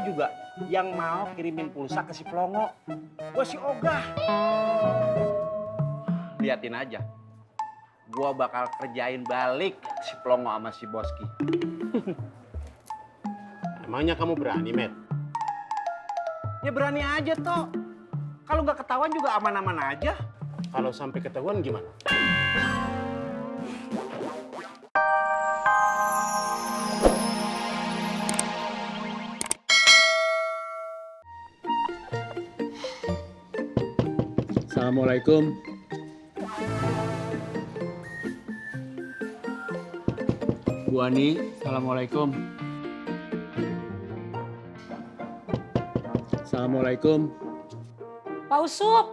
juga yang mau kirimin pulsa ke si Plongo. Gua si Ogah. Liatin aja. Gua bakal kerjain balik si Plongo sama si Boski. Emangnya kamu berani, Met? Ya berani aja toh. Kalau nggak ketahuan juga aman-aman aja. Kalau sampai ketahuan gimana? Assalamualaikum. Bu Ani, assalamualaikum. Assalamualaikum. Pak Usup,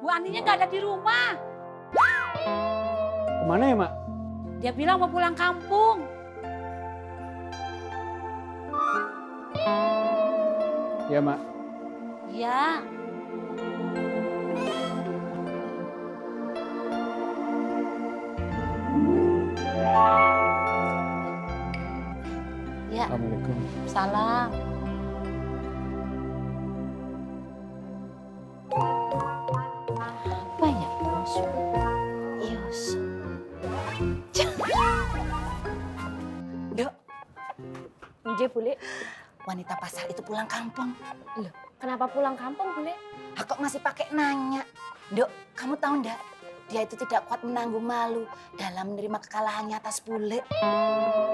Bu Aninya nggak ada di rumah. Kemana ya, Mak? Dia bilang mau pulang kampung. Ya, Mak. Ya. Ya, Assalamualaikum. salam. Apa ya, Yusuf? Yusuf. Dok, Nje, Bule. wanita pasar itu pulang kampung. Loh, kenapa pulang kampung, Bule? Ah, kok masih pakai nanya? Dok, kamu tahu ndak? Dia itu tidak kuat menanggung malu dalam menerima kekalahannya atas bule.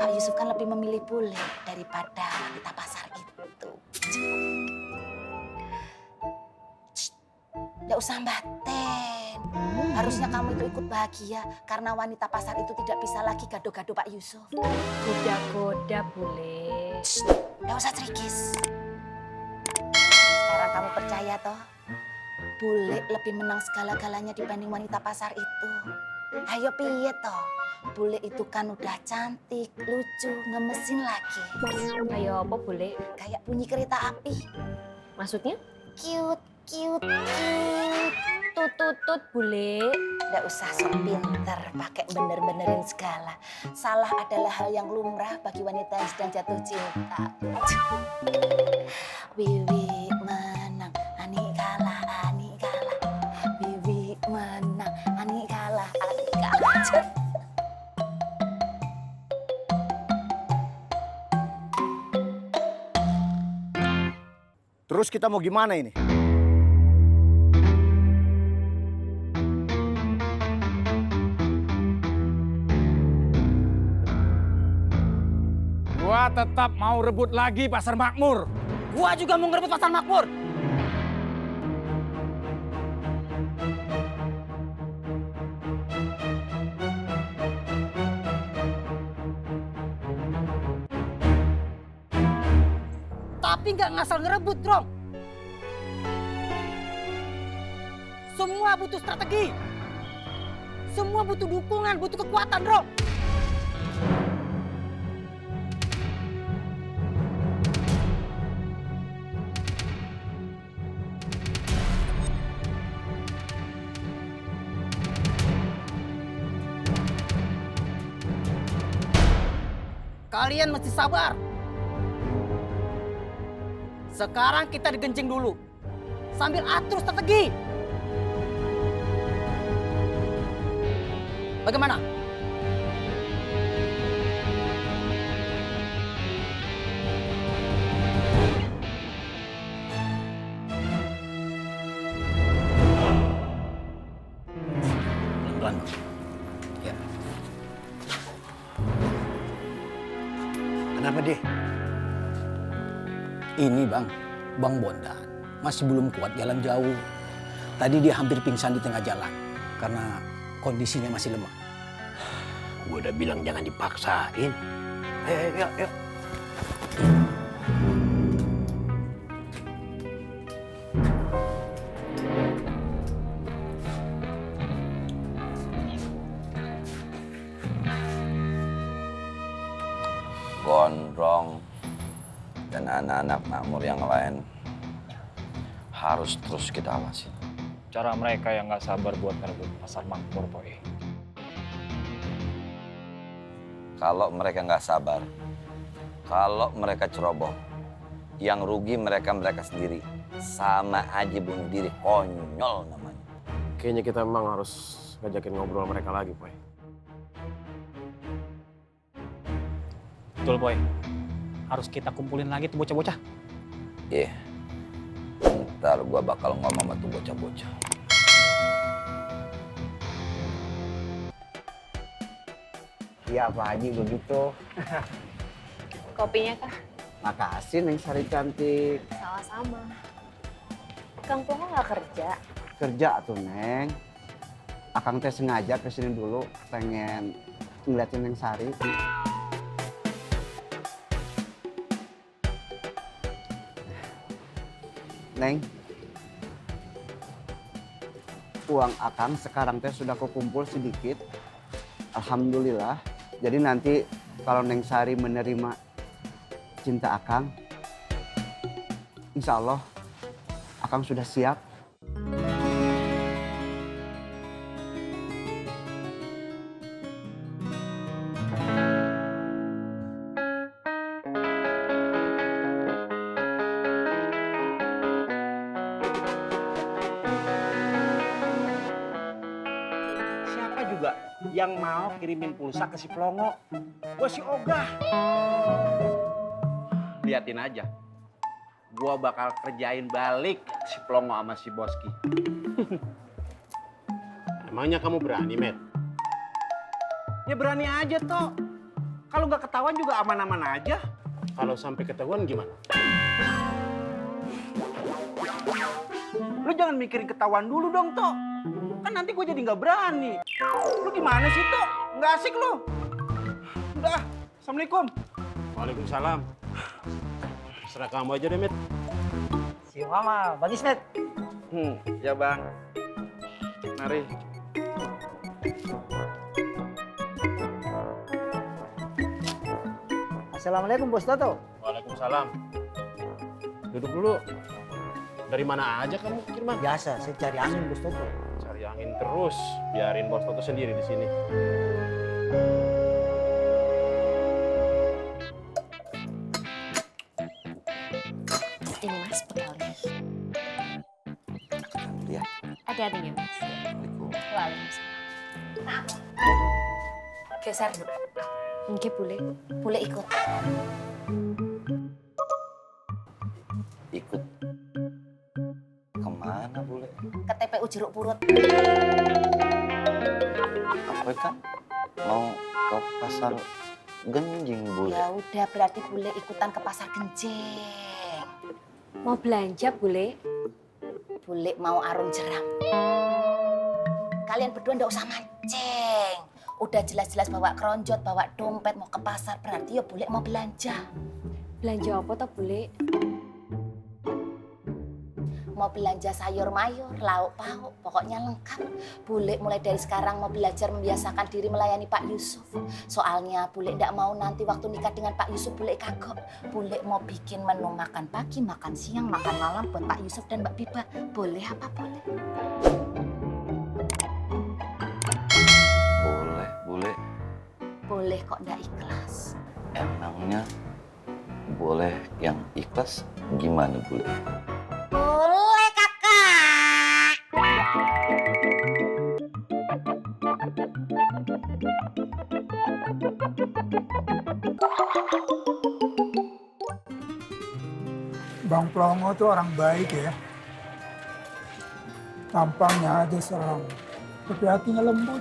Pak Yusuf kan lebih memilih bule daripada wanita pasar itu. Nggak usah batin. Harusnya kamu itu ikut bahagia karena wanita pasar itu tidak bisa lagi gado-gado Pak Yusuf. Goda-goda, Bule. Nggak usah trikis. Sekarang kamu percaya toh? Bule lebih menang segala-galanya dibanding wanita pasar itu. Ayo piye toh? Bule itu kan udah cantik, lucu, ngemesin lagi. Ayo apa, Bule? Kayak bunyi kereta api. Maksudnya? Cute, cute, cute. Tutut, Bule. Nggak usah sok pinter, pakai bener-benerin segala. Salah adalah hal yang lumrah bagi wanita yang sedang jatuh cinta. Wiwi menang, Ani kalah, Ani kalah. Wiwi menang, Ani kalah, Ani kalah. Terus kita mau gimana ini? Gua tetap mau rebut lagi Pasar Makmur. Gua juga mau ngerebut Pasar Makmur. Tapi nggak ngasal ngerebut, Bro. Semua butuh strategi. Semua butuh dukungan, butuh kekuatan, Bro. Kalian mesti sabar. Sekarang kita digencing dulu. Sambil atur strategi. Bagaimana? Pelan-pelan. Ya. Kenapa deh? Ini Bang Bondan masih belum kuat jalan jauh. Tadi dia hampir pingsan di tengah jalan karena kondisinya masih lemah. Gue udah bilang jangan dipaksain. Yuk, yuk. Gondrong dan anak-anak makmur yang lain harus terus kita awasi. Cara mereka yang nggak sabar buat ngerebut Pasar Makmur, Poi. Kalau mereka nggak sabar, kalau mereka ceroboh, Yang rugi mereka sendiri. Sama aja bunuh diri, konyol namanya. Kayaknya kita memang harus ngajakin ngobrol mereka lagi, Boy. Betul, Boy. Harus kita kumpulin lagi tuh bocah-bocah. Iya. Ntar gua bakal ngomong sama tuh bocah-bocah. Iya Pak Haji begitu. Kopinya, Kak? Makasih Neng Sari cantik. Sama-sama. Kang Pongo nggak kerja? Kerja tuh Neng. Akang teh sengaja kesini dulu pengen ngeliatin Neng Sari. Neng, uang Akang sekarang teh sudah kukumpul sedikit. Alhamdulillah. Jadi nanti kalau Neng Sari menerima cinta Akang, insya Allah Akang sudah siap. Siapa juga yang mau kirimin pulsa ke si Plongo? Gua si Ogah. Liatin aja. Gua bakal kerjain balik si Plongo sama si Boski. Emangnya kamu berani, Met? Ya berani aja toh. Kalau nggak ketahuan juga aman-aman aja. Kalau sampai ketahuan gimana? Lu jangan mikirin ketahuan dulu dong toh. Kan nanti gue jadi nggak berani. Lu gimana sih toh? Nggak asik lu. Udah, assalamualaikum. Waalaikumsalam. Serah kamu aja deh, Met. Si Mama, bagus Met. Ya bang. Mari. Assalamualaikum Bos Toto. Waalaikumsalam. Duduk dulu. Dari mana aja kamu, Kirman? Biasa, saya cari angin Bos Toto. Cari angin terus. Biarin Bos Toto sendiri di sini. Ini Mas, bekalnya. Ya. Hati-hati ya, Mas. Assalamualaikum. Waalaikumsalam. Geser, Bu. Oke, boleh. Boleh ikut. Ikut kemana bule? Ke TPU Jeruk Purut. Apa kan? Mau ke pasar Genjing bule? Ya udah, berarti Bule ikutan ke pasar Genjing. Mau belanja, Bule? Bule mau arung jeram. Kalian berdua ndak usah mancing. Udah jelas-jelas bawa keronjot, bawa dompet, mau ke pasar. Berarti ya Bule mau belanja. Belanja apa toh, Bule? Mau belanja sayur mayur, lauk pauk, pokoknya lengkap. Bule mulai dari sekarang mau belajar membiasakan diri melayani Pak Yusuf. Soalnya Bule ndak mau nanti waktu nikah dengan Pak Yusuf Bule kagok. Bule mau bikin menu makan pagi, makan siang, makan malam buat Pak Yusuf dan Mbak Biba. Boleh apa boleh? Boleh bule. Boleh kok ndak ikhlas. Emangnya boleh yang ikhlas gimana bule? Boleh kakak. Bang Plongo tuh orang baik ya. Tampangnya aja serem, tapi hatinya lembut.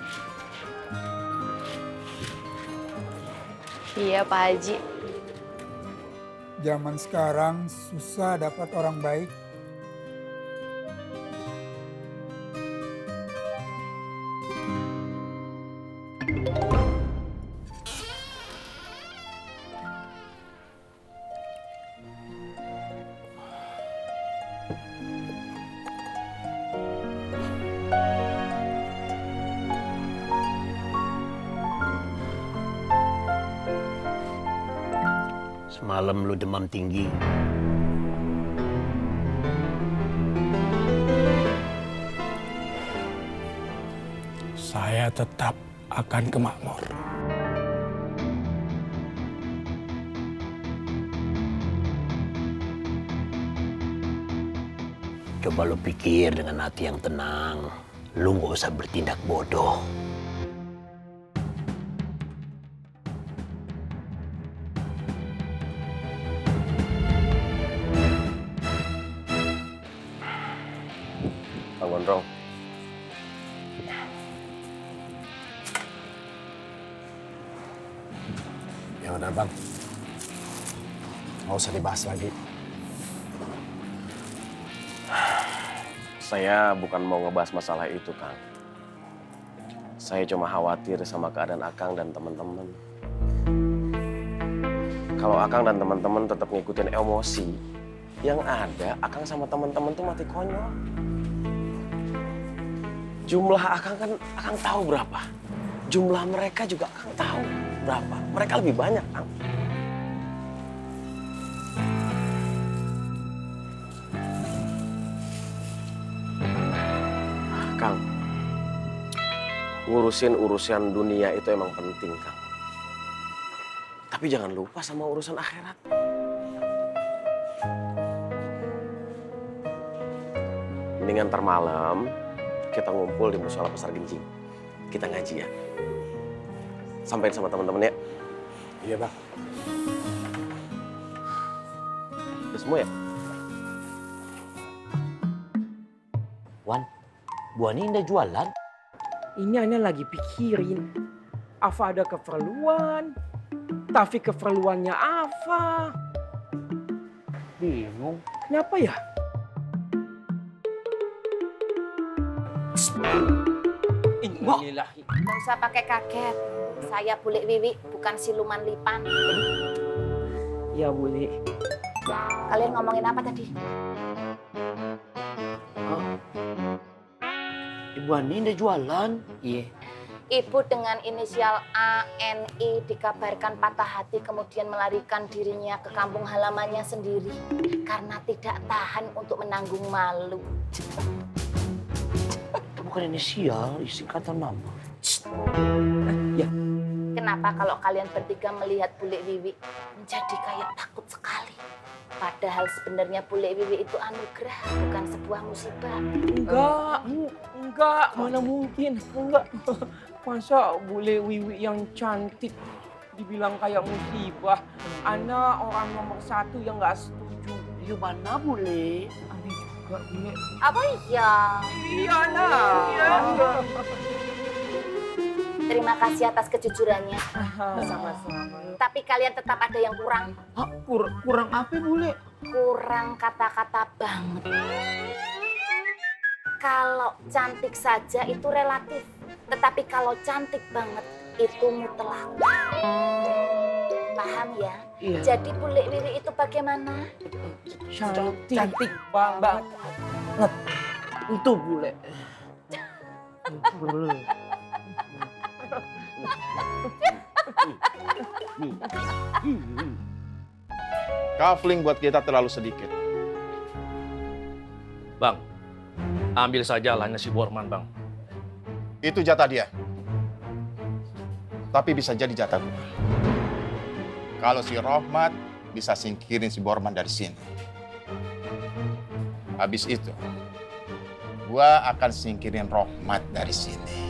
Iya, Pak Haji. Zaman sekarang susah dapat orang baik. Semalam lu demam tinggi. Saya tetap akan ke Makmur. Coba lu pikir dengan hati yang tenang. Lu nggak usah bertindak bodoh. Bang Gondrong. Ya udah bang, nggak usah dibahas lagi. Saya bukan mau ngebahas masalah itu, Kang. Saya cuma khawatir sama keadaan Akang dan teman-teman. Kalau Akang dan teman-teman tetap ngikutin emosi, yang ada Akang sama teman-teman tuh mati konyol. Jumlah Akang kan Akang tahu berapa. Jumlah mereka juga Akang tahu berapa. Mereka lebih banyak, Kang. Kang, ngurusin urusan dunia itu emang penting, Kang. Tapi jangan lupa sama urusan akhirat. Mendingan ntar malam kita ngumpul di Mushola Pasar Genjing. Kita ngaji ya. Sampein sama teman-teman ya. Iya bang. Udah semua ya? Wan, Bu Ani udah jualan? Ini Ana lagi pikirin. Apa ada keperluan? Tapi keperluannya apa? Bingung. Kenapa ya? Innalillahi. Nggak usah pakai kaget. Saya Bule Wiwi, bukan siluman lipan. Ya boleh. Kalian ngomongin apa tadi? Ibu Ani udah jualan? Iya. Ibu dengan inisial ANI dikabarkan patah hati kemudian melarikan dirinya ke kampung halamannya sendiri karena tidak tahan untuk menanggung malu. Bukan inisial, singkatan nama. Ya. Kenapa kalau kalian bertiga melihat Bule Wiwi menjadi kayak takut sekali? Padahal sebenarnya Bule Wiwi itu anugerah, bukan sebuah musibah. Enggak, mana mungkin, enggak. Masa Bule Wiwi yang cantik dibilang kayak musibah? Ana orang nomor 1 yang nggak setuju. Ya mana Bule? Ana juga Bule. Apa iya? Iya, Ana. Iya. Terima kasih atas kejujurannya. Sama-sama. Tapi kalian tetap ada yang kurang. Kurang apa, Bule? Kurang kata-kata banget. Kalau cantik saja itu relatif. Tetapi kalau cantik banget itu mutlak. Paham ya? Iya. Jadi Bule Wiwi itu bagaimana? Cantik banget. Itu Bule. Kafling buat kita terlalu sedikit. Bang, ambil saja lahannya si Borman, Bang. Itu jatah dia. Tapi bisa jadi jatah gue. Kalau si Rohmat bisa singkirin si Borman dari sini. Habis itu, gue akan singkirin Rohmat dari sini.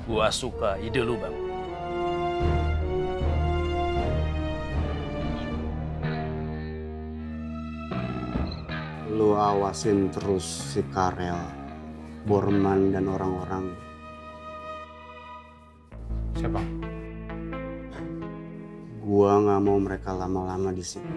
Gua suka ide lu, Bang. Lu awasin terus si Karel, Borman, dan orang-orang. Siapa? Gua nggak mau mereka lama-lama di sini.